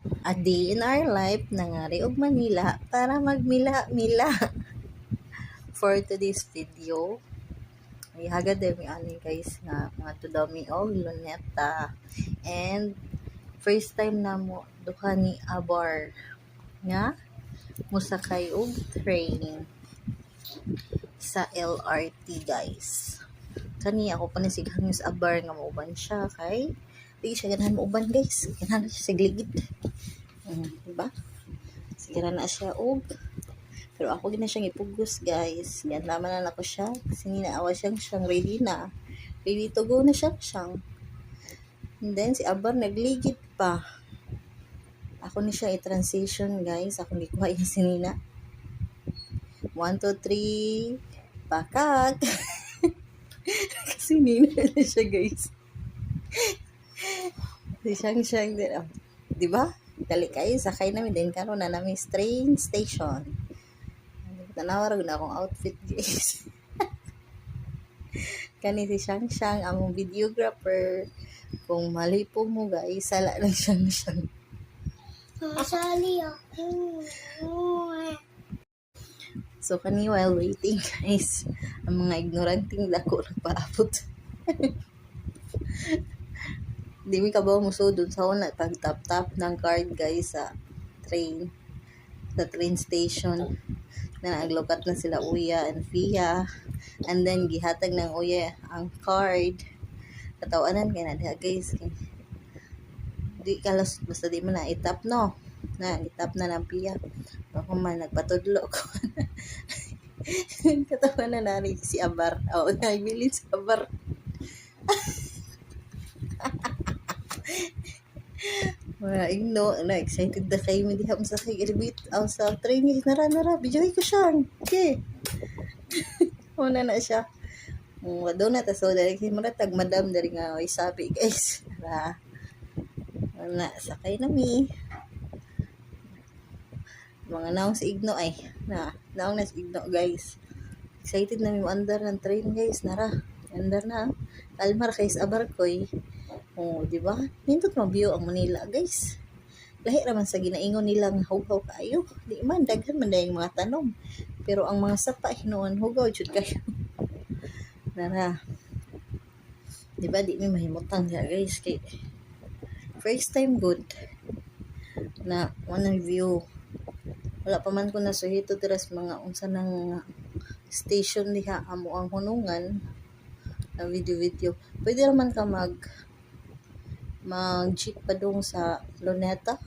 A day in our life nangari og Manila para magmila-mila. For today's video, ay hagad mi ani guys nga mga tudami og Luneta and first time na mo duha ni Abar nga musakay og train sa LRT guys. Kani ako pa nasighang sa Abar nga mauban siya kay di siya ganahan mauban guys. Ganahan siya sa gligid. Diba? Sigara na siya og pero ako gina siyang ipugos guys. Yan naman na ako siya. Kasi ninaawa siyang ready na. Ready to go na siyang. And then si Abar nagligid pa. Ako ni siya i-transition guys. Ako ni kuha yung sinina. 1, 2, 3. Pakak. Kasi nina na siya guys. Si siyang din. Oh. Diba? Dali kayo. Sakay namin. Then karon na namin train station. Tanawar na akong outfit guys. Kani si Shang among videographer. Kung mali po mo guys, sala lang Shang. Sali ako. So kani while waiting guys, ang mga ignoranting dako nagpaabot. Di mi kabaw mo so dun sa una pag tap ng card guys sa train station na naglokat na sila Uya and Fia, and then gihatag ng Uya ang card. Katawanan kay na diha guys, di kalas basta di man na itap no na itap na ng Fia ako man nagpatudlo ko. Katawanan na rin si Abar nagbilin si Abar. Wala, na excited na kayo hindi ham sa kay elevate sa train nara bijoy ko siya okay. Una na siya wado na ta so dali mo na tag madam dari nga ay sabi guys na sakay na mi mga naong si Igno ay naong na si Igno guys, excited na mi under ng train guys. Nara under na kalmar kay sa Abarkoy. Di ba? Nindot mabiyo ang Manila, guys. Lahi raman sa ginaingon nilang hugaw kayo. Di man, daghan man dahil mga tanom. Pero ang mga sapa, hinuan hugaw, jud kayo. Nara. Di ba? Di may mahimutang siya, guys. Kay first time good na one view. Wala pa man ko nasuhito tiras mga unsa ng station diha amo ang hunungan na video. Pwede naman ka mag-jeep pa dong sa Luneta